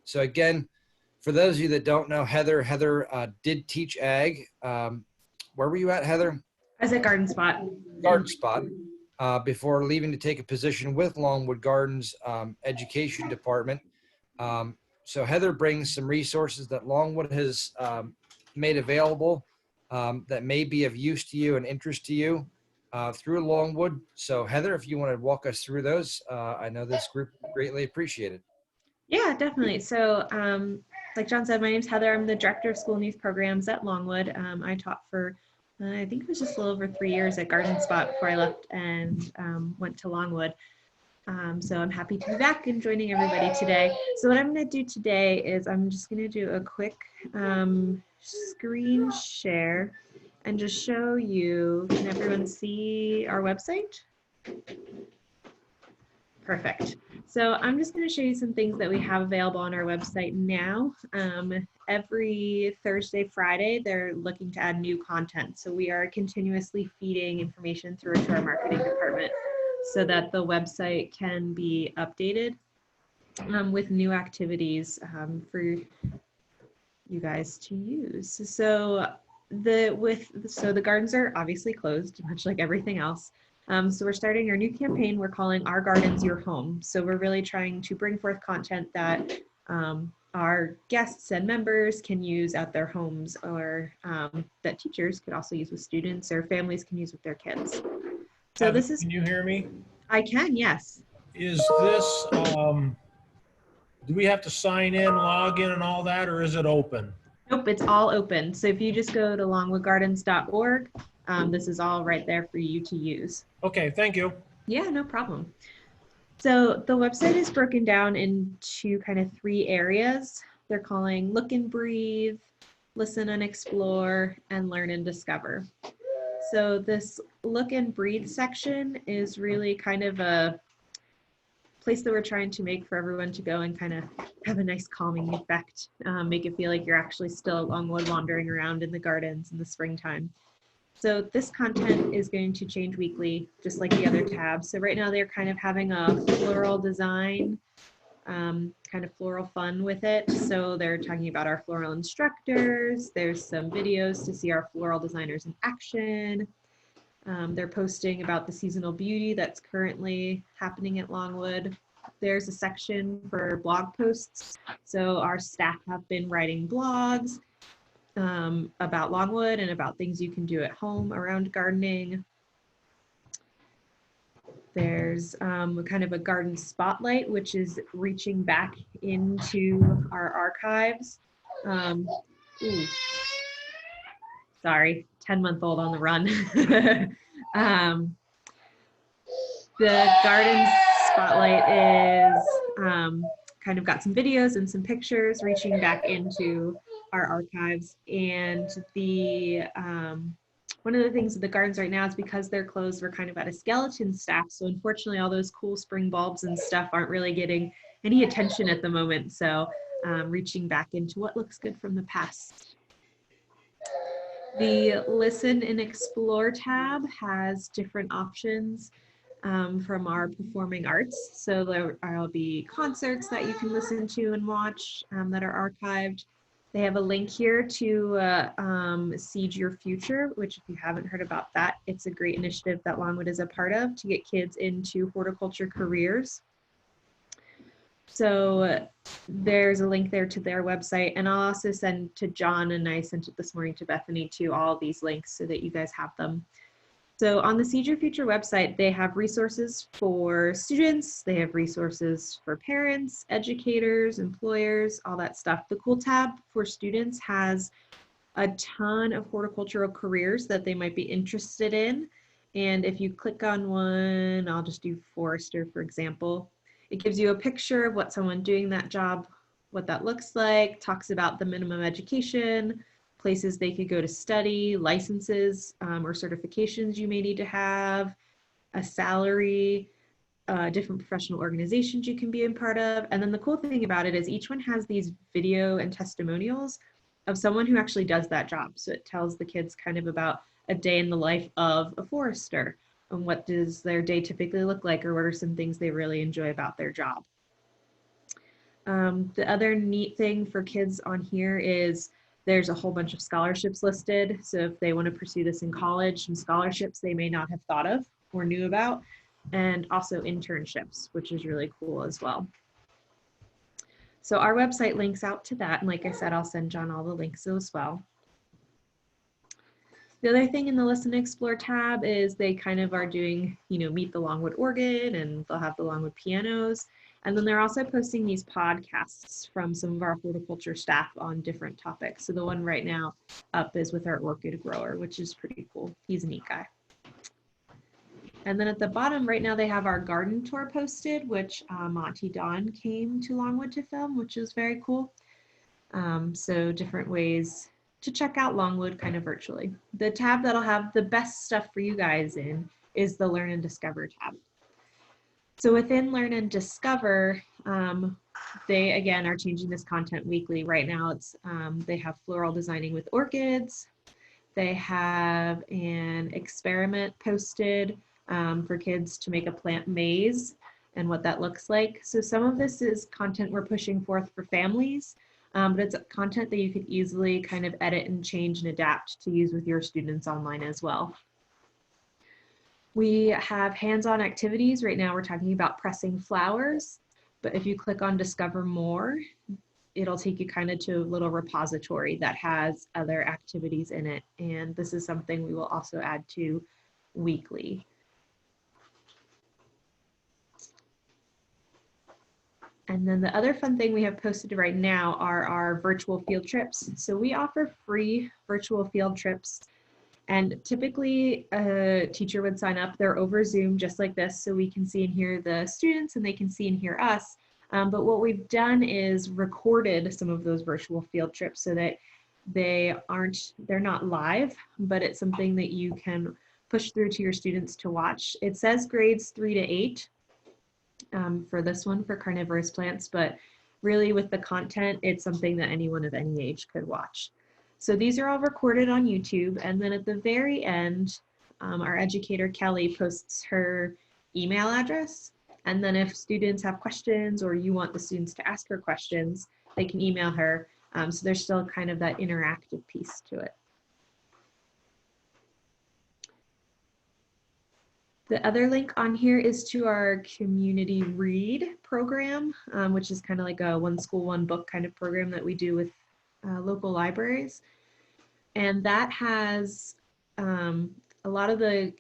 So again, for those of you that don't know Heather did teach ag. Where were you at, Heather? I was at Garden Spot. Garden Spot. Before leaving to take a position with Longwood Gardens Education Department. So Heather brings some resources that Longwood has made available that may be of use to you and interest to you through Longwood. So Heather, if you want to walk us through those, I know this group greatly appreciate it. Yeah, definitely. So, like John said, my name's Heather. I'm the director of school news programs at Longwood. I taught for, I think it was just a little over 3 years at Garden Spot before I left and went to Longwood. So I'm happy to be back and joining everybody today. So what I'm going to do today is I'm just going to do a quick screen share and just show you. Can everyone see our website? Perfect. So I'm just going to show you some things that we have available on our website now. Every Thursday, Friday, they're looking to add new content. So we are continuously feeding information through to our marketing department so that the website can be updated with new activities for you guys to use. So the gardens are obviously closed, much like everything else. So we're starting our new campaign we're calling Our Gardens, Your Home. So we're really trying to bring forth content that our guests and members can use at their homes, or that teachers could also use with students, or families can use with their kids. So Heather, this is, can you hear me? I can, yes. Is this, do we have to sign in, log in and all that, or is it open? Nope, it's all open. So if you just go to longwoodgardens.org, this is all right there for you to use. Okay, thank you. Yeah, no problem. So the website is broken down into kind of 3 areas. They're calling Look and Breathe, Listen and Explore, and Learn and Discover. So this Look and Breathe section is really kind of a place that we're trying to make for everyone to go and kind of have a nice calming effect, make it feel like you're actually still at Longwood wandering around in the gardens in the springtime. So this content is going to change weekly, just like the other tabs. So right now they're kind of having a floral design, kind of floral fun with it. So they're talking about our floral instructors. There's some videos to see our floral designers in action. They're posting about the seasonal beauty that's currently happening at Longwood. There's a section for blog posts. So our staff have been writing blogs about Longwood and about things you can do at home around gardening. There's kind of a garden spotlight, which is reaching back into our archives. Sorry, 10-month-old on the run. The garden spotlight is kind of got some videos and some pictures reaching back into our archives. And the one of the things with the gardens right now is because they're closed, we're kind of at a skeleton staff. So unfortunately, all those cool spring bulbs and stuff aren't really getting any attention at the moment. So reaching back into what looks good from the past. The Listen and Explore tab has different options from our performing arts. So there will be concerts that you can listen to and watch that are archived. They have a link here to Seed Your Future, which if you haven't heard about that, it's a great initiative that Longwood is a part of to get kids into horticulture careers. So there's a link there to their website, and I'll also send to John, and I sent it this morning to Bethany too, all these links so that you guys have them. So on the Seed Your Future website, they have resources for students, they have resources for parents, educators, employers, all that stuff. The Cool tab for students has a ton of horticultural careers that they might be interested in. And if you click on one, I'll just do forester, for example. It gives you a picture of what someone doing that job, what that looks like, talks about the minimum education, places they could go to study, licenses or certifications you may need to have, a salary, different professional organizations you can be a part of. And then the cool thing about it is each one has these video and testimonials of someone who actually does that job. So it tells the kids kind of about a day in the life of a forester, and what does their day typically look like, or what are some things they really enjoy about their job. The other neat thing for kids on here is there's a whole bunch of scholarships listed. So if they want to pursue this in college, some scholarships they may not have thought of or knew about, and also internships, which is really cool as well. So our website links out to that. And like I said, I'll send John all the links as well. The other thing in the Listen and Explore tab is they kind of are doing, Meet the Longwood organ, and they'll have the Longwood pianos. And then they're also posting these podcasts from some of our horticulture staff on different topics. So the one right now up is with our orchid grower, which is pretty cool. He's a neat guy. And then at the bottom right now, they have our garden tour posted, which Monty Dawn came to Longwood to film, which is very cool. So different ways to check out Longwood kind of virtually. The tab that'll have the best stuff for you guys in is the Learn and Discover tab. So within Learn and Discover, they again are changing this content weekly. Right now it's they have floral designing with orchids. They have an experiment posted for kids to make a plant maze and what that looks like. So some of this is content we're pushing forth for families, but it's content that you could easily kind of edit and change and adapt to use with your students online as well. We have hands-on activities. Right now we're talking about pressing flowers, but if you click on Discover More, it'll take you kind of to a little repository that has other activities in it. And this is something we will also add to weekly. And then the other fun thing we have posted right now are our virtual field trips. So we offer free virtual field trips. And typically a teacher would sign up. They're over Zoom just like this, so we can see and hear the students and they can see and hear us. But what we've done is recorded some of those virtual field trips so that they're not live, but it's something that you can push through to your students to watch. It says grades 3 to 8 for this one for carnivorous plants, but really with the content, it's something that anyone of any age could watch. So these are all recorded on YouTube. And then at the very end, our educator, Kelly, posts her email address. And then if students have questions or you want the students to ask her questions, they can email her. So there's still kind of that interactive piece to it. The other link on here is to our community read program, which is kind of like a one school, one book kind of program that we do with local libraries. And that has a lot of the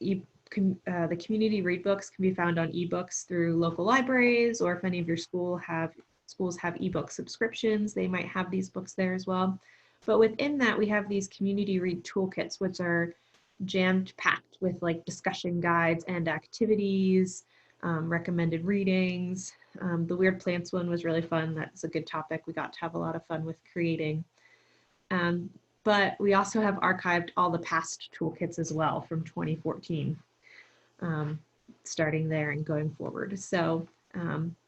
community read books can be found on ebooks through local libraries, or if any of your schools have ebook subscriptions, they might have these books there as well. But within that, we have these community read toolkits, which are jammed packed with like discussion guides and activities, recommended readings. The Weird Plants one was really fun. That's a good topic. We got to have a lot of fun with creating. But we also have archived all the past toolkits as well from 2014, starting there and going forward. So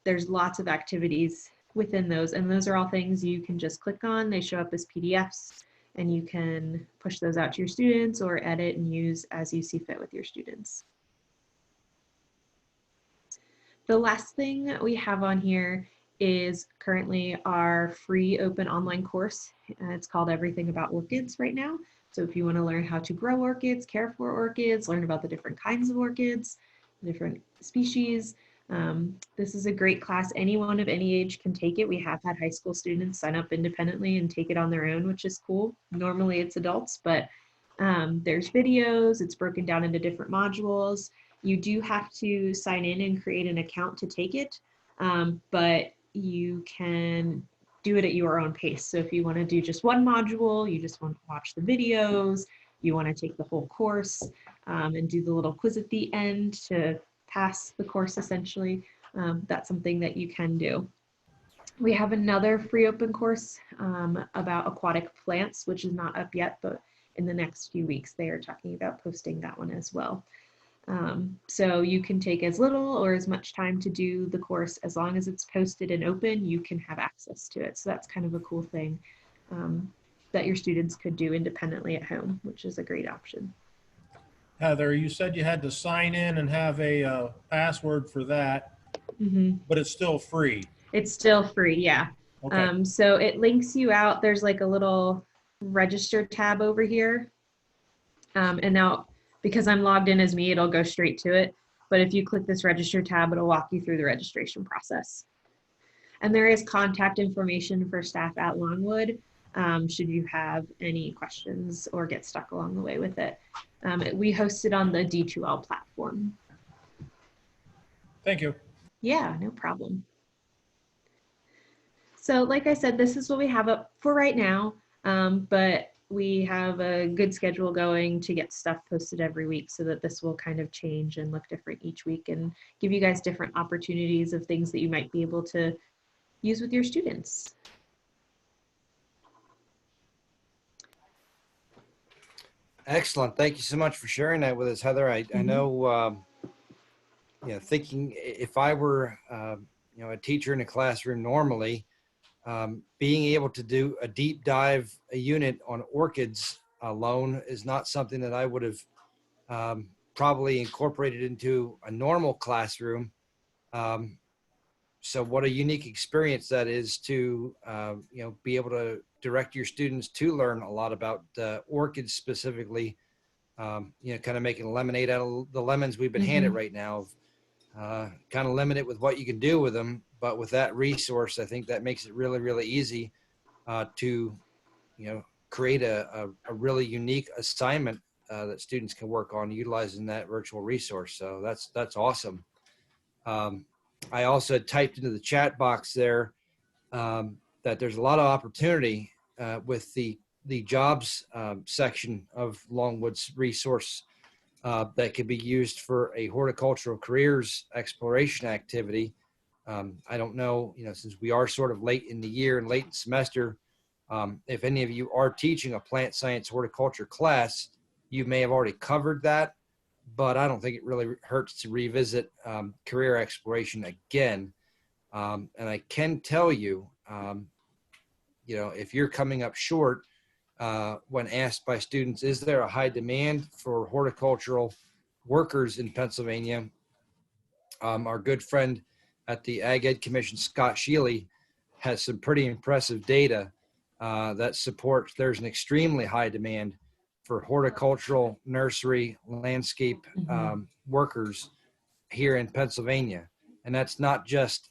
there's lots of activities within those, and those are all things you can just click on. They show up as PDFs, and you can push those out to your students or edit and use as you see fit with your students. The last thing we have on here is currently our free open online course. It's called Everything About Orchids right now. So if you want to learn how to grow orchids, care for orchids, learn about the different kinds of orchids, different species, this is a great class. Anyone of any age can take it. We have had high school students sign up independently and take it on their own, which is cool. Normally it's adults, but there's videos. It's broken down into different modules. You do have to sign in and create an account to take it, but you can do it at your own pace. So if you want to do just one module, you just want to watch the videos, you want to take the whole course and do the little quiz at the end to pass the course essentially, that's something that you can do. We have another free open course about aquatic plants, which is not up yet, but in the next few weeks they are talking about posting that one as well. So you can take as little or as much time to do the course. As long as it's posted and open, you can have access to it. So that's kind of a cool thing that your students could do independently at home, which is a great option. Heather, you said you had to sign in and have a password for that, but it's still free. It's still free, yeah. Okay. So it links you out. There's like a little register tab over here. And now, because I'm logged in as me, it'll go straight to it. But if you click this register tab, it'll walk you through the registration process. And there is contact information for staff at Longwood, should you have any questions or get stuck along the way with it. We host it on the D2L platform. Thank you. Yeah, no problem. So like I said, this is what we have up for right now, but we have a good schedule going to get stuff posted every week so that this will kind of change and look different each week and give you guys different opportunities of things that you might be able to use with your students. Excellent. Thank you so much for sharing that with us, Heather. I know, thinking if I were, a teacher in a classroom normally, being able to do a deep dive unit on orchids alone is not something that I would have probably incorporated into a normal classroom. So what a unique experience that is to, be able to direct your students to learn a lot about orchids specifically, kind of making lemonade out of the lemons we've been handed right now. Kind of limited with what you can do with them, but with that resource, I think that makes it really, really easy to, create a really unique assignment that students can work on utilizing that virtual resource. So that's awesome. I also typed into the chat box there that there's a lot of opportunity with the jobs section of Longwood's resource that could be used for a horticultural careers exploration activity. I don't know, since we are sort of late in the year and late in semester, if any of you are teaching a plant science horticulture class, you may have already covered that, but I don't think it really hurts to revisit career exploration again. And I can tell you, if you're coming up short, when asked by students, is there a high demand for horticultural workers in Pennsylvania? Our good friend at the Ag Ed Commission, Scott Shealy, has some pretty impressive data that supports there's an extremely high demand for horticultural, nursery, landscape workers here in Pennsylvania. And that's not just,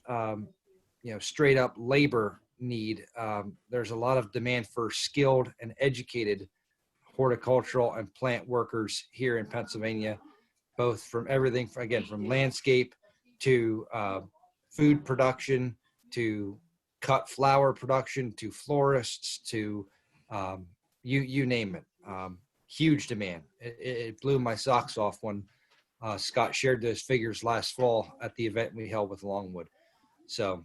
straight up labor need. There's a lot of demand for skilled and educated horticultural and plant workers here in Pennsylvania, both from everything, from landscape to food production, to cut flower production, to florists, to you name it. Huge demand. It blew my socks off when Scott shared those figures last fall at the event we held with Longwood. So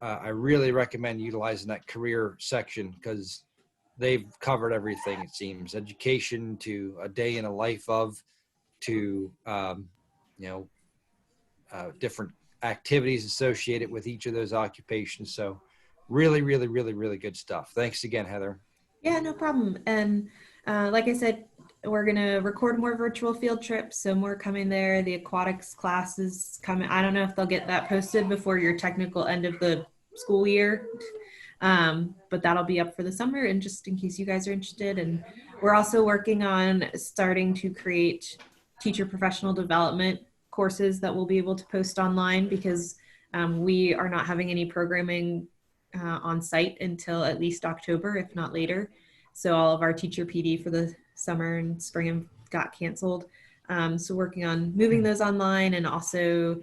I really recommend utilizing that career section because they've covered everything, it seems, education to a day in a life of, to, different activities associated with each of those occupations. So really, really, really, really good stuff. Thanks again, Heather. Yeah, no problem. And like I said, we're going to record more virtual field trips. So more coming there. The aquatics classes coming. I don't know if they'll get that posted before your technical end of the school year. But that'll be up for the summer, and just in case you guys are interested. And we're also working on starting to create teacher professional development courses that we'll be able to post online, because we are not having any programming on site until at least October, if not later. So all of our teacher PD for the summer and spring got canceled. So working on moving those online, and also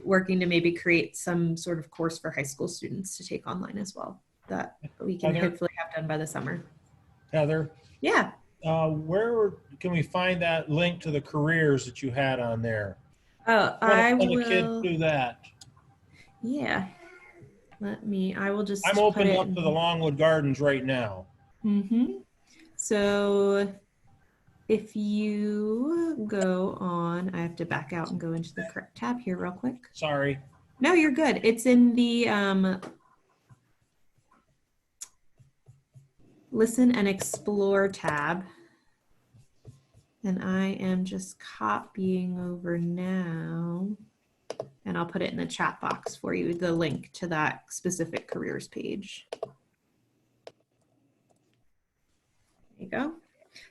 working to maybe create some sort of course for high school students to take online as well, that we can hopefully have done by the summer. Heather? Yeah. Where can we find that link to the careers that you had on there? Oh, I Let will. a kid do that. Yeah. I will just I'm opened up to the Longwood Gardens right now. So if you go on, I have to back out and go into the correct tab here real quick. Sorry. No, you're good. It's in the Listen and Explore tab. And I am just copying over now. And I'll put it in the chat box for you, the link to that specific careers page. There you go.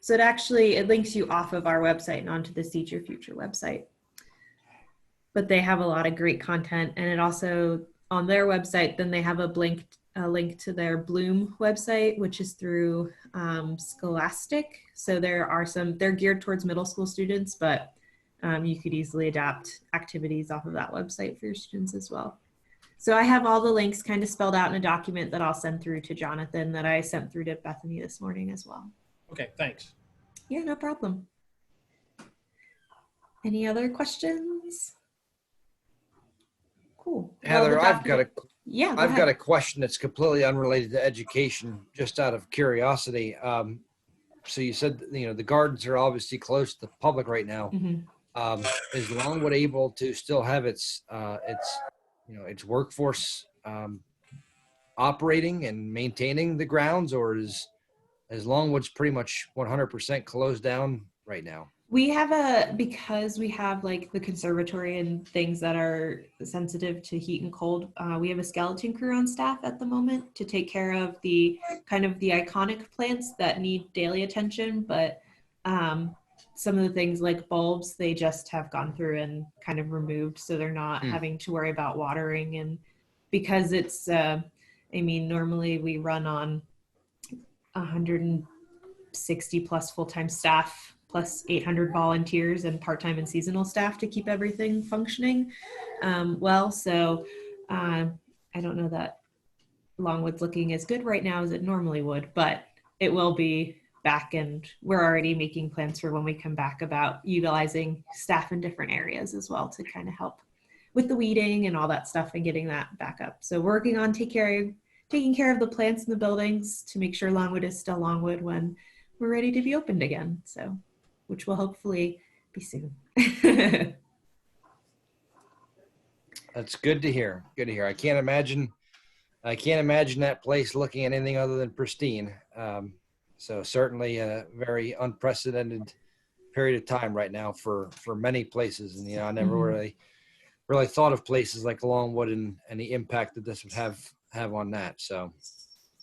So it links you off of our website and onto the Seed Your Future website. But they have a lot of great content, and it also, on their website, then they have a link to their Bloom website, which is through Scholastic. So they're geared towards middle school students, but you could easily adapt activities off of that website for your students as well. So I have all the links kind of spelled out in a document that I'll send through to Jonathan, that I sent through to Bethany this morning as well. Okay, thanks. Yeah, no problem. Any other questions? Cool. Heather, Well, I've got got a question that's completely unrelated to education, just out of curiosity. So you said, the gardens are obviously closed to the public right now. Mm-hmm. Is Longwood able to still have its workforce operating and maintaining the grounds, or is Longwood's pretty much 100% closed down right now? Because we have like the conservatory and things that are sensitive to heat and cold, we have a skeleton crew on staff at the moment to take care of the kind of the iconic plants that need daily attention. But some of the things like bulbs, they just have gone through and kind of removed, so they're not having to worry about watering. And because it's, normally we run on 160 plus full-time staff, plus 800 volunteers and part-time and seasonal staff to keep everything functioning well. So I don't know that Longwood's looking as good right now as it normally would, but it will be back, and we're already making plans for when we come back about utilizing staff in different areas as well to kind of help with the weeding and all that stuff and getting that back up. So working on taking care of the plants in the buildings to make sure Longwood is still Longwood when we're ready to be opened again. So, which will hopefully be soon. That's good to hear. Good to hear. I can't imagine that place looking at anything other than pristine. So certainly a very unprecedented period of time right now for many places. And, I never really thought of places like Longwood and the impact that this would have on that. So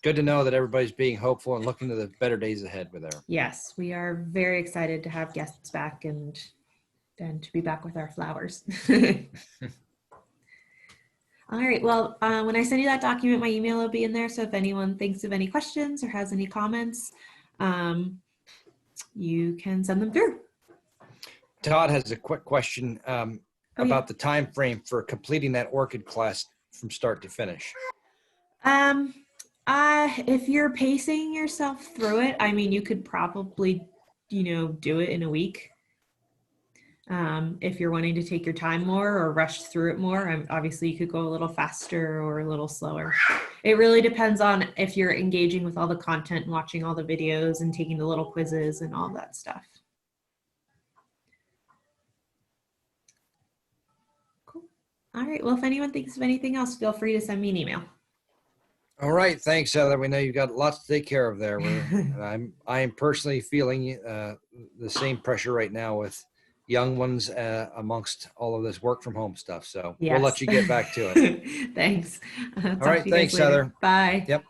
good to know that everybody's being hopeful and looking to the better days ahead with there. Yes, we are very excited to have guests back and to be back with our flowers. All right, well, when I send you that document, my email will be in there. So if anyone thinks of any questions or has any comments, you can send them through. Todd has a quick question about the time frame for completing that orchid class from start to finish. If you're pacing yourself through it, you could probably, do it in a week. If you're wanting to take your time more or rush through it more, obviously you could go a little faster or a little slower. It really depends on if you're engaging with all the content and watching all the videos and taking the little quizzes and all that stuff. Cool. All right. Well, if anyone thinks of anything else, feel free to send me an email. All right. Thanks, Heather. We know you've got lots to take care of there. I am personally feeling the same pressure right now with young ones amongst all of this work from home stuff. So yes. We'll let you get back to it. Thanks. All right. Thanks, Heather. Bye. Yep.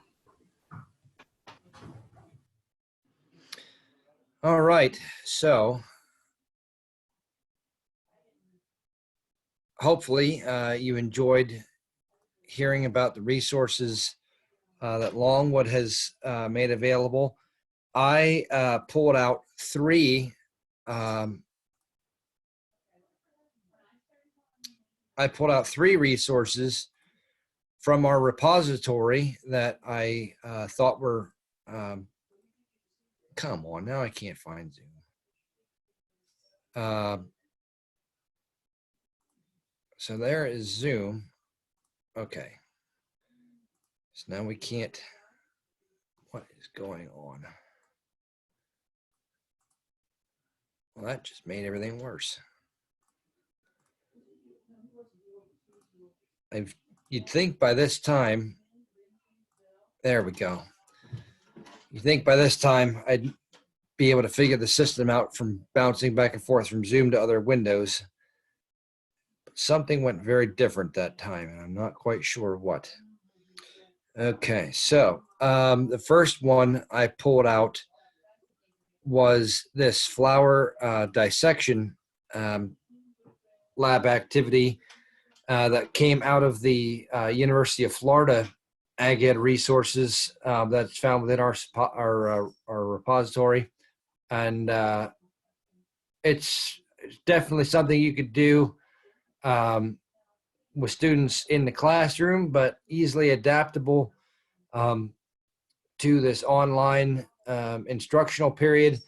All right. So hopefully you enjoyed hearing about the resources that Longwood has made available. I pulled out three resources from our repository that I thought were, come on, now I can't find Zoom. So there is Zoom. Okay. So now we can't, what is going on? Well, that just made everything worse. You'd think by this time, there we go. You'd think by this time I'd be able to figure the system out from bouncing back and forth from Zoom to other windows. But something went very different that time, and I'm not quite sure what. Okay, so the first one I pulled out was this flower dissection lab activity that came out of the University of Florida Ag Ed resources that's found within our repository, and it's definitely something you could do with students in the classroom, but easily adaptable to this online instructional period.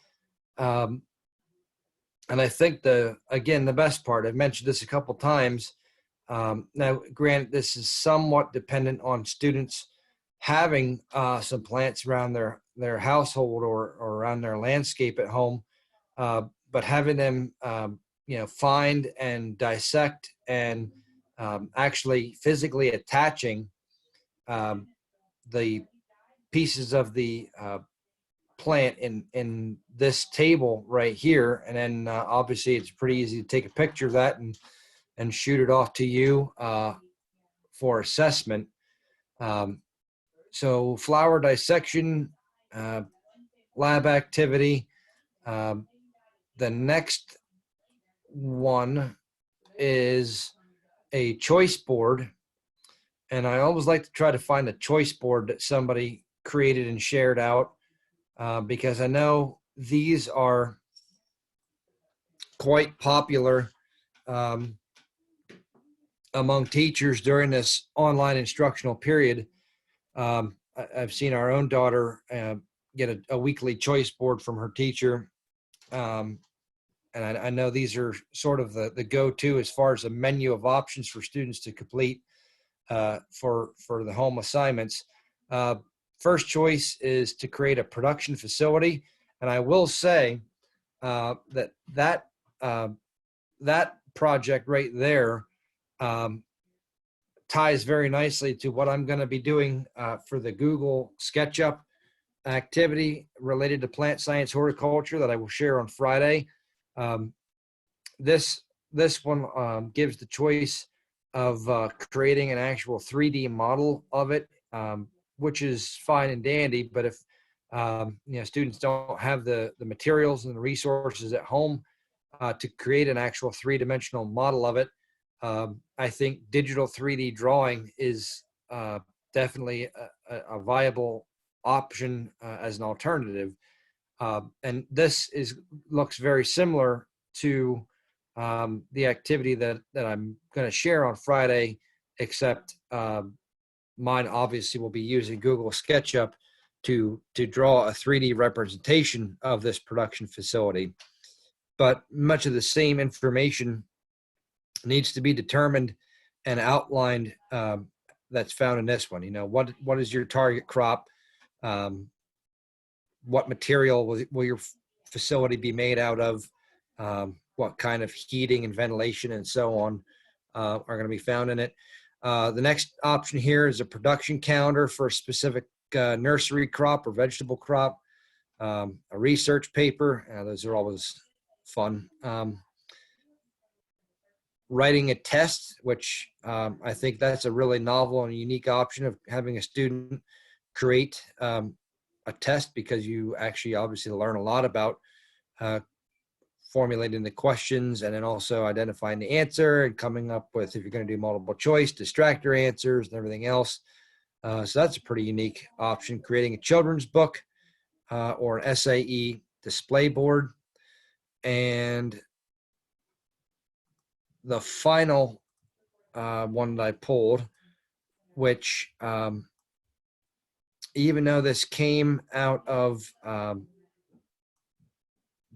And I think the best part, I've mentioned this a couple times. Now, granted, this is somewhat dependent on students having some plants around their household or around their landscape at home, but having them, find and dissect and actually physically attaching the pieces of the plant in this table right here, and then obviously it's pretty easy to take a picture of that and shoot it off to you for assessment. So flower dissection lab activity. The next one is a choice board, and I always like to try to find a choice board that somebody created and shared out, because I know these are quite popular among teachers during this online instructional period. I've seen our own daughter get a weekly choice board from her teacher. And I know these are sort of the go-to as far as a menu of options for students to complete for the home assignments. First choice is to create a production facility. And I will say that project right there ties very nicely to what I'm going to be doing for the Google SketchUp activity related to plant science horticulture that I will share on Friday. This one gives the choice of creating an actual 3D model of it, which is fine and dandy. But if students don't have the materials and the resources at home to create an actual three-dimensional model of it, I think digital 3D drawing is definitely a viable option as an alternative. And this looks very similar to the activity that I'm going to share on Friday, except mine obviously will be using Google SketchUp to draw a 3D representation of this production facility. But much of the same information needs to be determined and outlined that's found in this one. What is your target crop? What material will your facility be made out of? What kind of heating and ventilation and so on are going to be found in it. The next option here is a production calendar for a specific nursery crop or vegetable crop, a research paper. Those are always fun. Writing a test, which I think that's a really novel and unique option of having a student create a test, because you actually obviously learn a lot about formulating the questions and then also identifying the answer and coming up with, if you're going to do multiple choice, distractor answers and everything else. So that's a pretty unique option. Creating a children's book or an SAE display board. And the final one that I pulled, which even though this came out of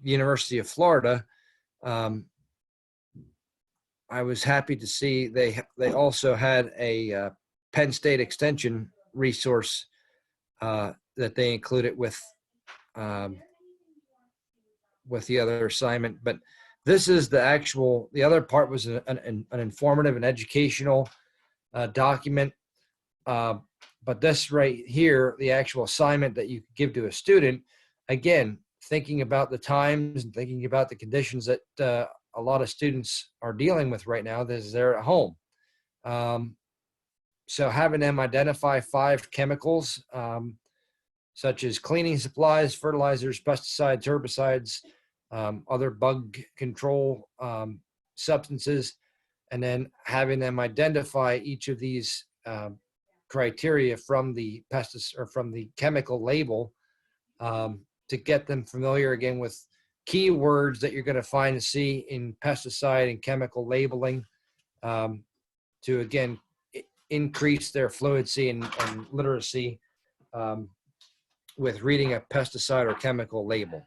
University of Florida, I was happy to see they also had a Penn State Extension resource that they included with the other assignment. But this is the other part was an informative and educational document. But this right here, the actual assignment that you give to a student, again, thinking about the times and thinking about the conditions that a lot of students are dealing with right now is they're at home. So having them identify 5 chemicals, such as cleaning supplies, fertilizers, pesticides, herbicides, other bug control substances, and then having them identify each of these criteria from the pesticide or from the chemical label, to get them familiar again with keywords that you're going to find and see in pesticide and chemical labeling, to again increase their fluency and literacy with reading a pesticide or chemical label.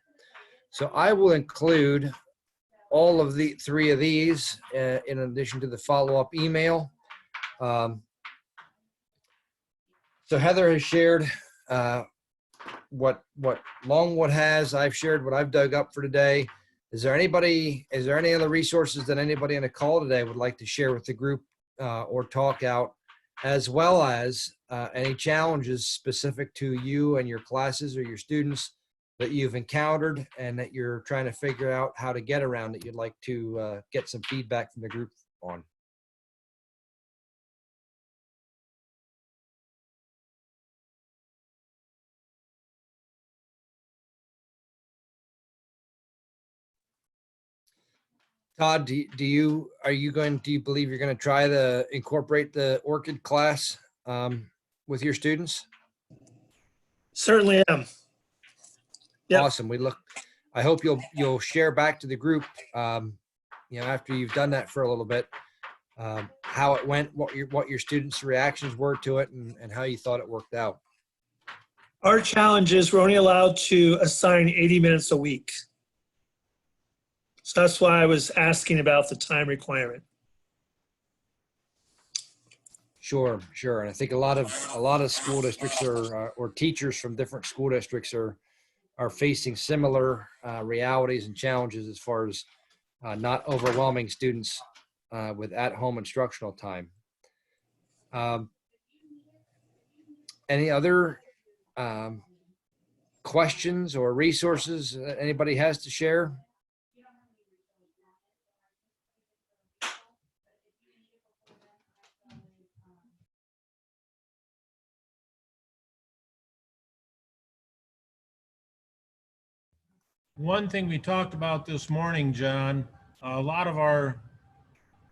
So I will include all of the 3 of these in addition to the follow-up email. So Heather has shared what Longwood has. I've shared what I've dug up for today. Is there any other resources that anybody on the call today would like to share with the group or talk out, as well as any challenges specific to you and your classes or your students that you've encountered and that you're trying to figure out how to get around, that you'd like to get some feedback from the group on? Todd, do you believe you're going to try to incorporate the orchid class with your students? Certainly am. Yep. Awesome. I hope you'll share back to the group, after you've done that for a little bit, how it went, what your students' reactions were to it, and how you thought it worked out. Our challenge is we're only allowed to assign 80 minutes a week. So that's why I was asking about the time requirement. Sure. And I think a lot of school districts or teachers from different school districts are facing similar realities and challenges as far as not overwhelming students with at-home instructional time. Any other questions or resources that anybody has to share? One thing we talked about this morning, John, a lot of our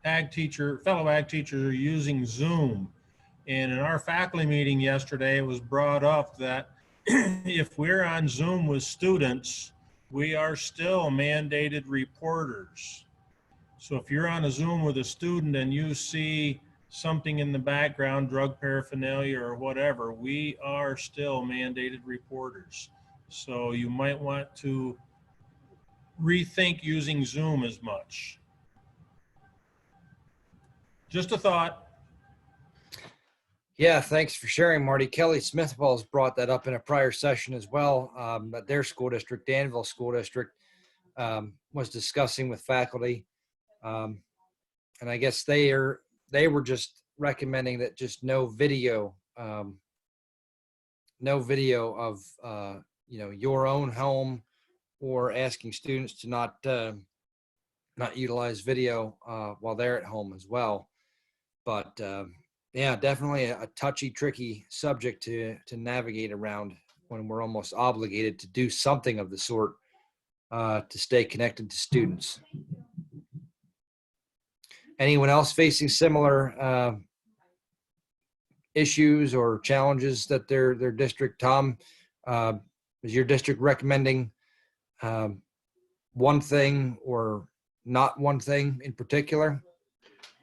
fellow ag teachers are using Zoom. And in our faculty meeting yesterday, it was brought up that if we're on Zoom with students, we are still mandated reporters. So if you're on a Zoom with a student and you see something in the background, drug paraphernalia or whatever, we are still mandated reporters. So you might want to rethink using Zoom as much. Just a thought. Yeah, thanks for sharing, Marty. Kelly Smithwell's brought that up in a prior session as well. That their school district, Danville School District, was discussing with faculty, and I guess they were just recommending that just no video of your own home, or asking students to not utilize video while they're at home as well. But yeah, definitely a touchy, tricky subject to navigate around when we're almost obligated to do something of the sort to stay connected to students. Anyone else facing similar issues or challenges that their district? Tom, is your district recommending one thing or not one thing in particular?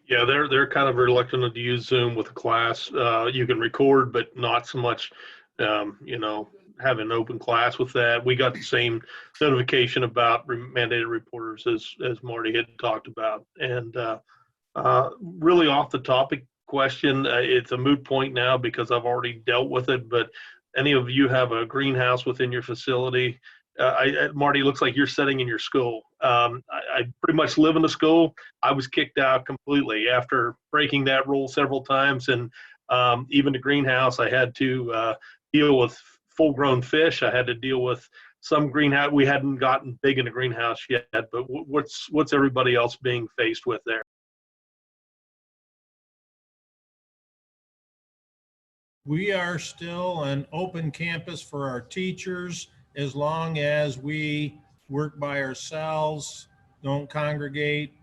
Yeah, they're kind of reluctant to use Zoom with a class. You can record, but not so much, have an open class with that. We got the same notification about mandated reporters as Marty had talked about. And really off the topic question, it's a moot point now because I've already dealt with it, but any of you have a greenhouse within your facility? Marty, looks like you're sitting in your school. I pretty much live in the school. I was kicked out completely after breaking that rule several times. And even the greenhouse, I had to deal with full-grown fish. I had to deal with some greenhouse, we hadn't gotten big in a greenhouse yet, but what's everybody else being faced with there? We are still an open campus for our teachers as long as we work by ourselves, don't congregate,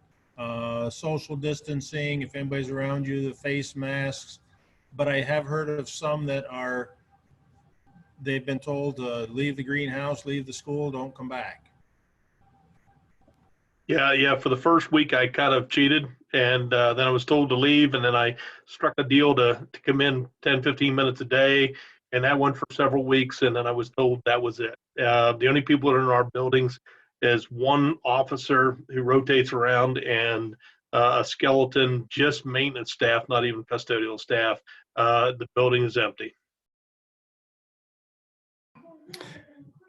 social distancing, if anybody's around you, the face masks. But I have heard of some that they've been told to leave the greenhouse, leave the school, don't come back. Yeah. For the first week, I kind of cheated, and then I was told to leave, and then I struck a deal to come in 10, 15 minutes a day, and that went for several weeks, and then I was told that was it. The only people that are in our buildings is one officer who rotates around and a skeleton, just maintenance staff, not even custodial staff. The building is empty.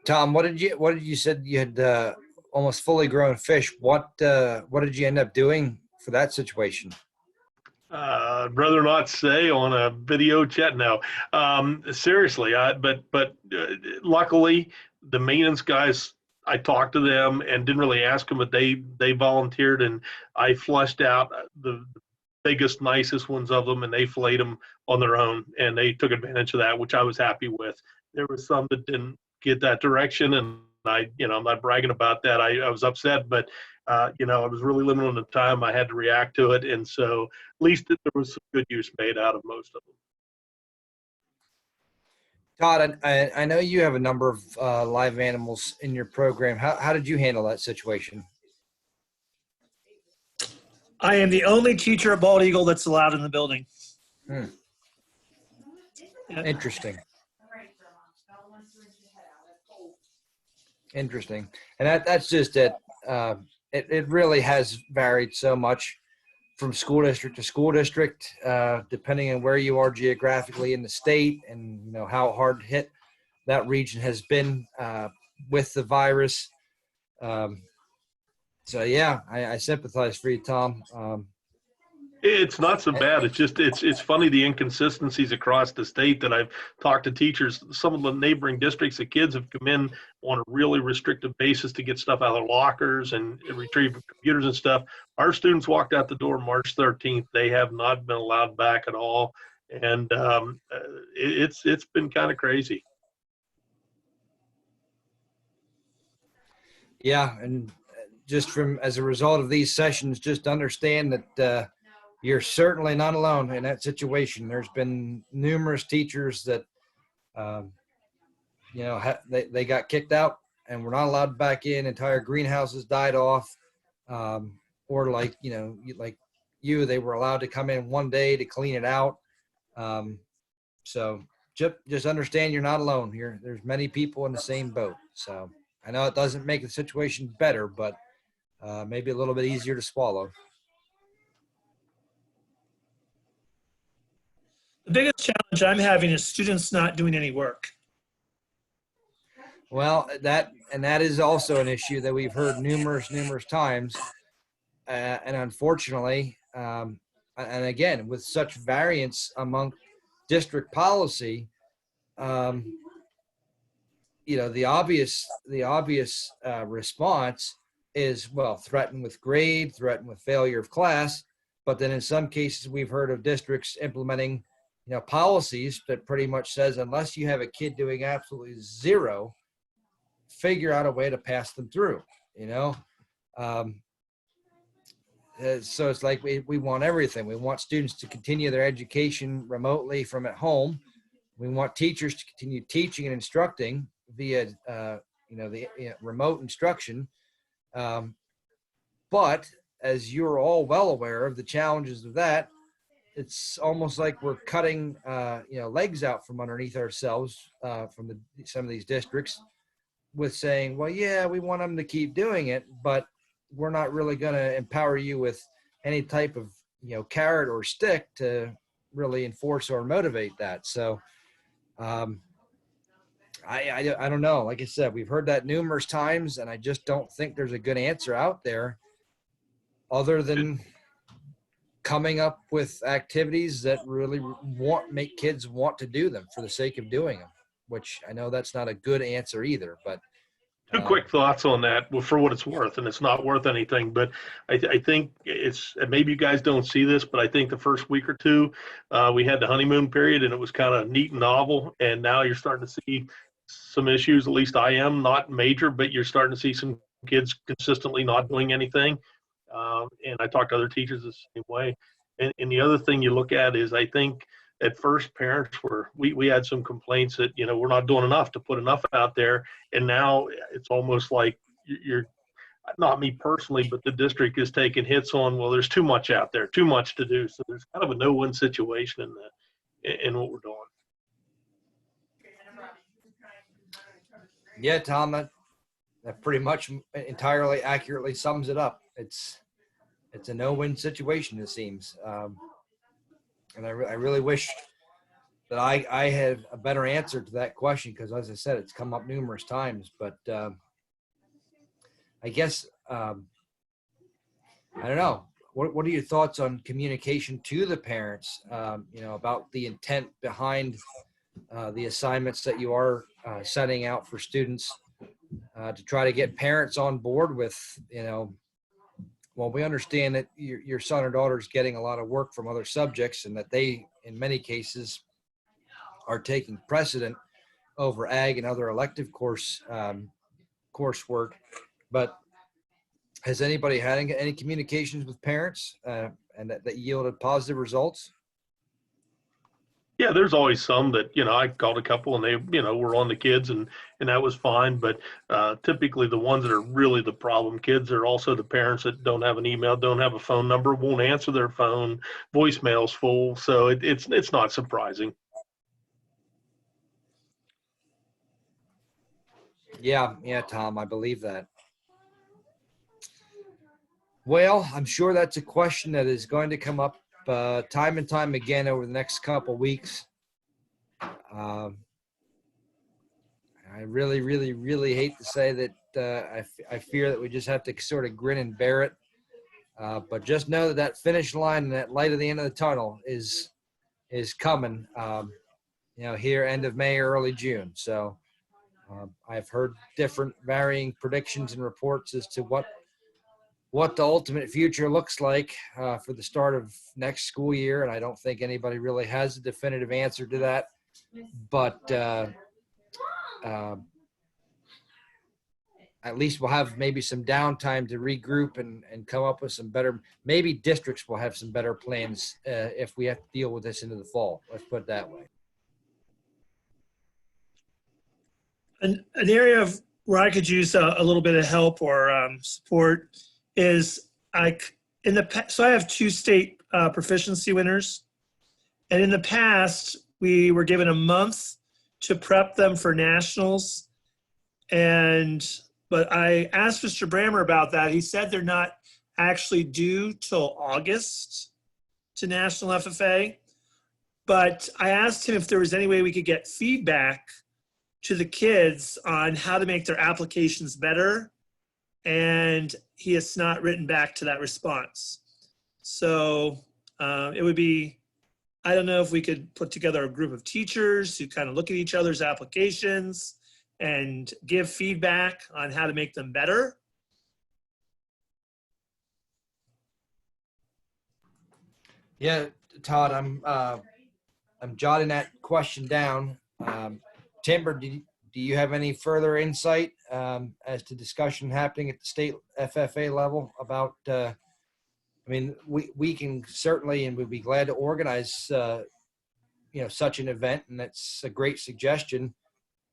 Tom, what did you said you had almost fully grown fish? What did you end up doing for that situation? I'd rather not say on a video chat. No, seriously. But luckily, the maintenance guys, I talked to them and didn't really ask them, but they volunteered, and I flushed out the biggest, nicest ones of them, and they filleted them on their own, and they took advantage of that, which I was happy with. There was some that didn't get that direction, and I'm not bragging about that. I was upset, but I was really limited on the time I had to react to it, and so at least there was some good use made out of most of them. Todd, I know you have a number of live animals in your program. How did you handle that situation? I am the only teacher at Bald Eagle that's allowed in the building. Interesting. Interesting. And that's just it. It really has varied so much from school district to school district, depending on where you are geographically in the state, and how hard hit that region has been with the virus. So yeah, I sympathize for you, Tom. It's not so bad. It's funny, the inconsistencies across the state that I've talked to teachers. Some of the neighboring districts, the kids have come in on a really restrictive basis to get stuff out of their lockers and retrieve computers and stuff. Our students walked out the door March 13th. They have not been allowed back at all, and it's been kind of crazy. Yeah, and just as a result of these sessions, just understand that you're certainly not alone in that situation. There's been numerous teachers that, they got kicked out and were not allowed back in. Entire greenhouses died off, or like they were allowed to come in one day to clean it out. So just understand you're not alone here. There's many people in the same boat. So I know it doesn't make the situation better, but maybe a little bit easier to swallow. The biggest challenge I'm having is students not doing any work. Well, that is also an issue that we've heard numerous times, and unfortunately, and again, with such variance among district policy, the obvious response is, well, threaten with grade, threaten with failure of class. But then in some cases, we've heard of districts implementing policies that pretty much says, unless you have a kid doing absolutely zero, figure out a way to pass them through, so it's like we want everything. We want students to continue their education remotely from at home. We want teachers to continue teaching and instructing via, the remote instruction. But as you're all well aware of the challenges of that, it's almost like we're cutting, legs out from underneath ourselves from some of these districts with saying, well, yeah, we want them to keep doing it, but we're not really going to empower you with any type of, carrot or stick to really enforce or motivate that. So I don't know. Like I said, we've heard that numerous times, and I just don't think there's a good answer out there other than coming up with activities that really make kids want to do them for the sake of doing them, which I know that's not a good answer either, but Two quick thoughts on that, well, for what it's worth, and it's not worth anything, but I think it's, and maybe you guys don't see this, but I think the first week or two, we had the honeymoon period and it was kind of neat and novel. And now you're starting to see some issues, at least I am, not major, but you're starting to see some kids consistently not doing anything. And I talked to other teachers the same way. And the other thing you look at is, I think at first parents we had some complaints that, we're not doing enough to put enough out there. And now it's almost like you're, not me personally, but the district is taking hits on, well, there's too much out there, too much to do. So there's kind of a no-win situation in what we're doing. Yeah, Tom, that pretty much entirely accurately sums it up. It's a no-win situation, it seems. And I really wish that I had a better answer to that question, because, as I said, it's come up numerous times. But I guess, I don't know. What are your thoughts on communication to the parents, about the intent behind the assignments that you are sending out for students, to try to get parents on board with, well, we understand that your son or daughter is getting a lot of work from other subjects, and that they, in many cases, are taking precedent over ag and other elective coursework. But has anybody had any communications with parents and that yielded positive results? Yeah, there's always some that, I called a couple and they, were on the kids and that was fine. But typically the ones that are really the problem kids are also the parents that don't have an email, don't have a phone number, won't answer their phone, voicemail's full. So it's not surprising. Yeah, Tom, I believe that. Well, I'm sure that's a question that is going to come up time and time again over the next couple of weeks. I really, really, really hate to say that I fear that we just have to sort of grin and bear it. But just know that finish line and that light at the end of the tunnel is coming, here end of May or early June. So I've heard different varying predictions and reports as to what the ultimate future looks like for the start of next school year. And I don't think anybody really has a definitive answer to that. But at least we'll have maybe some downtime to regroup and come up with some better, maybe districts will have some better plans if we have to deal with this into the fall. Let's put it that way. An area where I could use a little bit of help or support is so I have 2 state proficiency winners. And in the past, we were given a month to prep them for nationals. But I asked Mr. Brammer about that. He said they're not actually due till August to National FFA. But I asked him if there was any way we could get feedback to the kids on how to make their applications better. And he has not written back to that response. So it would be, I don't know if we could put together a group of teachers who kind of look at each other's applications and give feedback on how to make them better. Yeah, Todd, I'm jotting that question down. Timber, do you have any further insight as to discussion happening at the state FFA level about? We can certainly, and we'd be glad to organize, such an event, and that's a great suggestion.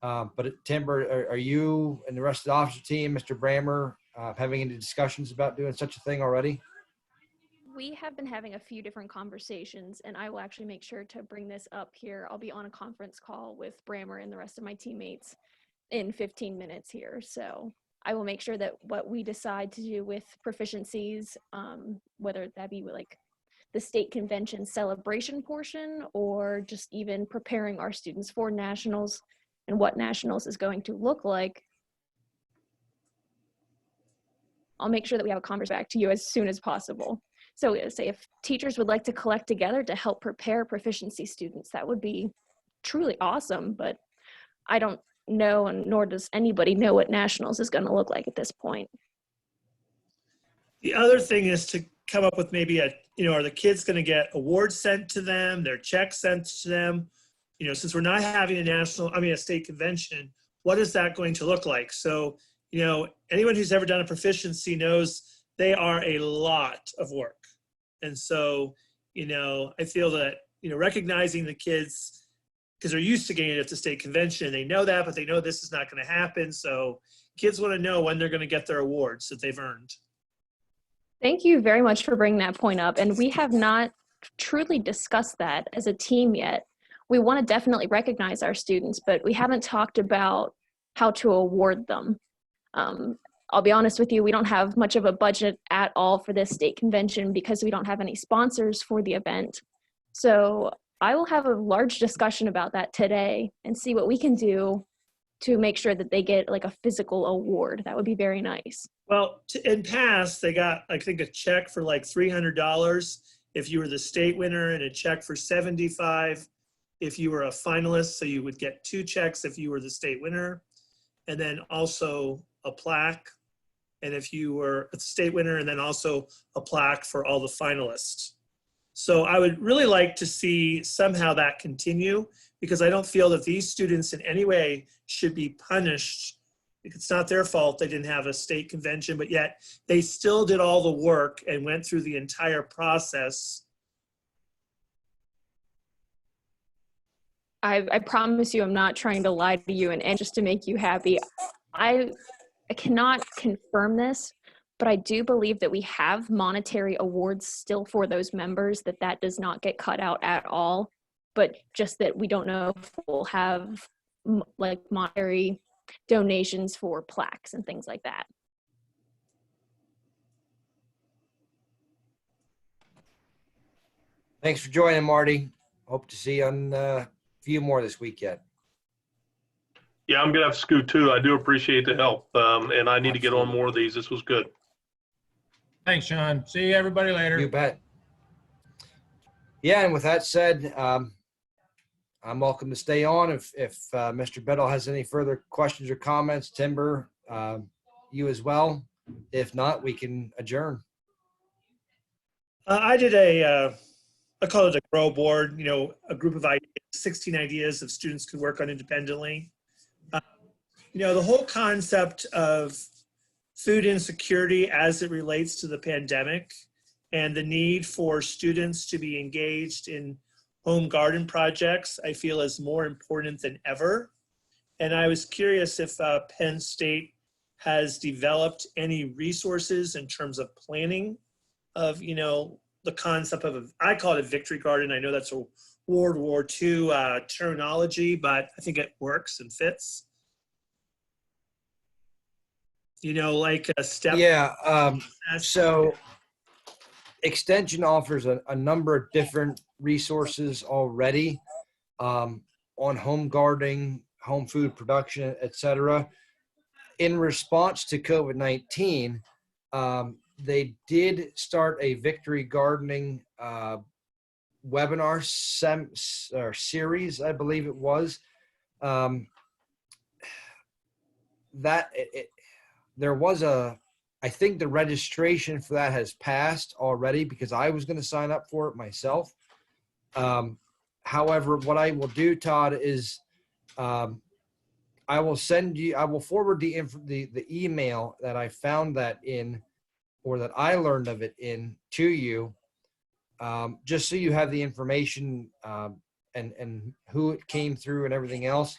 But Timber, are you and the rest of the officer team, Mr. Brammer, having any discussions about doing such a thing already? We have been having a few different conversations, and I will actually make sure to bring this up here. I'll be on a conference call with Brammer and the rest of my teammates in 15 minutes here. So I will make sure that what we decide to do with proficiencies, whether that be like the state convention celebration portion or just even preparing our students for nationals and what nationals is going to look like, I'll make sure that we have a conversation back to you as soon as possible. So say if teachers would like to collect together to help prepare proficiency students, that would be truly awesome. But I don't know, and nor does anybody know what nationals is going to look like at this point. The other thing is to come up with maybe are the kids going to get awards sent to them, their checks sent to them? Since we're not having a state convention, what is that going to look like? So, anyone who's ever done a proficiency knows they are a lot of work. And so, I feel that, recognizing the kids, because they're used to getting it at the state convention, they know that, but they know this is not going to happen. So kids want to know when they're going to get their awards that they've earned. Thank you very much for bringing that point up. And we have not truly discussed that as a team yet. We want to definitely recognize our students, but we haven't talked about how to award them. I'll be honest with you, we don't have much of a budget at all for this state convention because we don't have any sponsors for the event. So I will have a large discussion about that today and see what we can do to make sure that they get like a physical award. That would be very nice. Well, in past, they got, I think, a check for like $300 if you were the state winner, and a check for $75 if you were a finalist. So you would get 2 checks if you were the state winner, and then also a plaque. And if you were a state winner, and then also a plaque for all the finalists. So I would really like to see somehow that continue, because I don't feel that these students in any way should be punished. It's not their fault they didn't have a state convention, but yet they still did all the work and went through the entire process. I promise you I'm not trying to lie to you and just to make you happy. I cannot confirm this, but I do believe that we have monetary awards still for those members, that does not get cut out at all, but just that we don't know if we'll have like monetary donations for plaques and things like that. Thanks for joining, Marty. Hope to see you on a few more this weekend. Yeah, I'm going to have to scoot too. I do appreciate the help. And I need to get on more of these. This was good. Thanks, John. See everybody later. You bet. Yeah, and with that said, I'm welcome to stay on if Mr. Biddle has any further questions or comments. Timber, you as well. If not, we can adjourn. I did I call it a grow board, a group of ideas, 16 ideas of students could work on independently. The whole concept of food insecurity as it relates to the pandemic and the need for students to be engaged in home garden projects, I feel is more important than ever. And I was curious if Penn State has developed any resources in terms of planning of, the concept of, I call it a victory garden. I know that's a World War II terminology, but I think it works and fits. Like a step. Yeah. So Extension offers a number of different resources already on home gardening, home food production, etc. In response to COVID-19, they did start a victory gardening webinar series, I believe it was. There was I think the registration for that has passed already because I was going to sign up for it myself. However, what I will do, Todd, is I will forward the email that I found that in, or that I learned of it in, to you, just so you have the information and who it came through and everything else.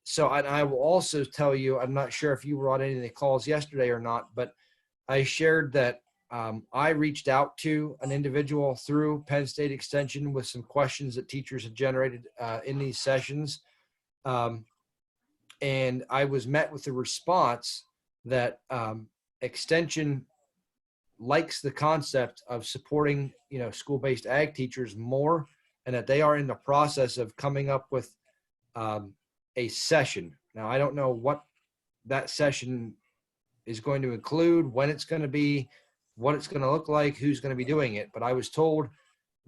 So I will also tell you, I'm not sure if you were on any of the calls yesterday or not, but I shared that I reached out to an individual through Penn State Extension with some questions that teachers had generated in these sessions. And I was met with a response that Extension likes the concept of supporting, school-based ag teachers more, and that they are in the process of coming up with a session. Now, I don't know what that session is going to include, when it's going to be, what it's going to look like, who's going to be doing it. But I was told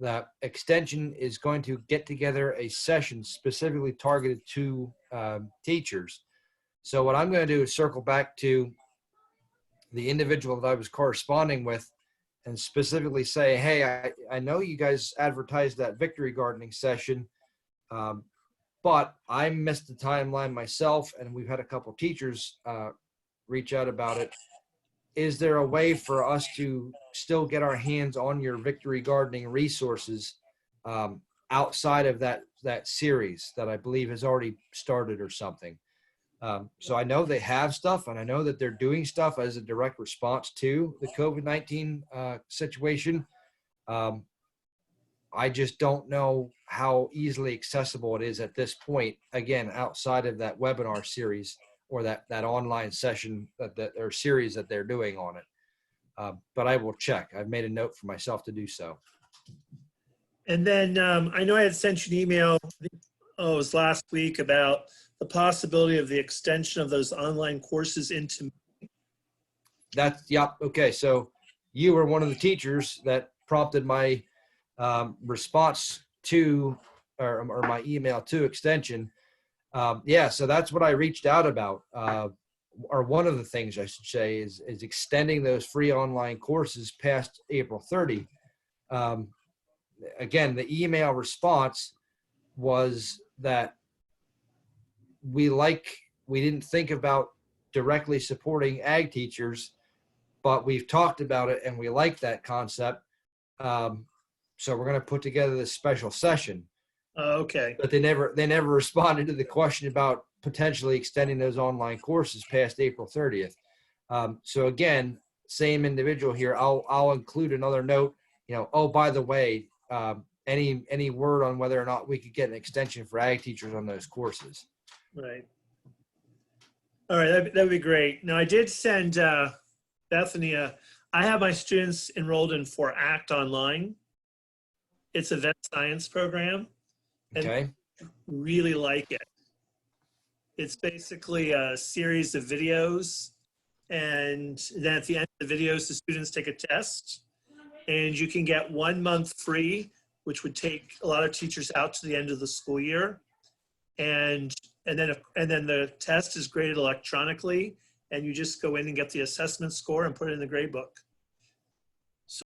that Extension is going to get together a session specifically targeted to teachers. So what I'm going to do is circle back to the individual that I was corresponding with and specifically say, hey, I know you guys advertised that victory gardening session, but I missed the timeline myself, and we've had a couple teachers reach out about it. Is there a way for us to still get our hands on your victory gardening resources outside of that series that I believe has already started or something? So I know they have stuff, and I know that they're doing stuff as a direct response to the COVID-19 situation. I just don't know how easily accessible it is at this point, again, outside of that webinar series or that online session or series that they're doing on it. But I will check. I've made a note for myself to do so. And then I know I had sent you an email, it was last week, about the possibility of the extension of those online courses into. Yep. Okay. So you were one of the teachers that prompted my response to, or my email to Extension. Yeah. So that's what I reached out about. Or one of the things I should say is extending those free online courses past April 30. Again, the email response was that we didn't think about directly supporting ag teachers, but we've talked about it and we like that concept. So we're going to put together this special session. Okay. But they never responded to the question about potentially extending those online courses past April 30th. So again, same individual here. I'll include another note. Oh, by the way, any word on whether or not we could get an extension for ag teachers on those courses? Right. All right, that would be great. Now, I did send Bethany I have my students enrolled in for ACT Online. It's a vet science program. And Okay. really like it. It's basically a series of videos, and then at the end of the videos, the students take a test, and you can get 1 month free, which would take a lot of teachers out to the end of the school year. And then the test is graded electronically, and you just go in and get the assessment score and put it in the grade book.